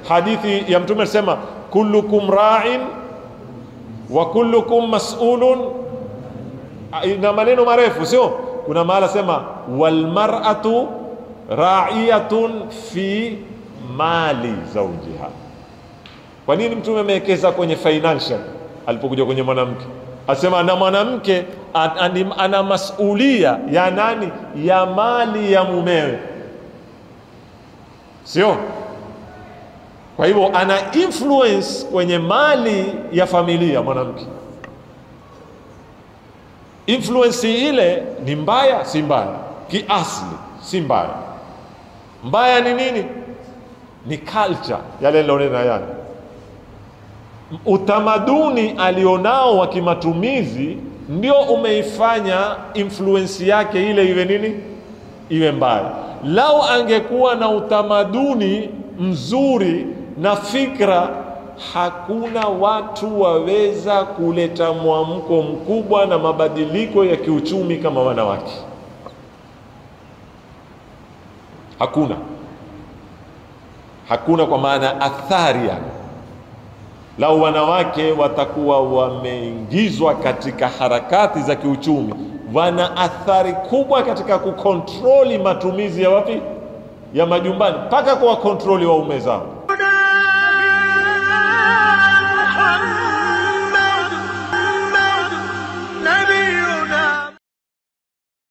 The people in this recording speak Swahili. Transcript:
hadithi ya Mtume alisema kullukum ra'in wa kullukum mas'ulun, ina maneno marefu sio? Kuna mahala sema wal mar'atu ra'iyatun fi mali zawjiha. Kwa nini Mtume amewekeza kwenye financial alipokuja kwenye mwanamke? Asema na mwanamke ana masulia ya nani? Ya mali ya mumewe, sio? Kwa hivyo ana influence kwenye mali ya familia mwanamke. Influence ile ni mbaya si mbaya? Kiasli si mbaya. Mbaya ni nini? Ni culture yale lorena yani utamaduni alionao wa kimatumizi ndio umeifanya influence yake ile iwe nini? Iwe mbaya. Lau angekuwa na utamaduni mzuri na fikra, hakuna watu waweza kuleta mwamko mkubwa na mabadiliko ya kiuchumi kama wanawake. Hakuna kwa maana athari yani. Lau wanawake watakuwa wameingizwa katika harakati za kiuchumi, wana athari kubwa katika kukontroli matumizi ya wapi? Ya majumbani, mpaka kwa kontroli waume zao.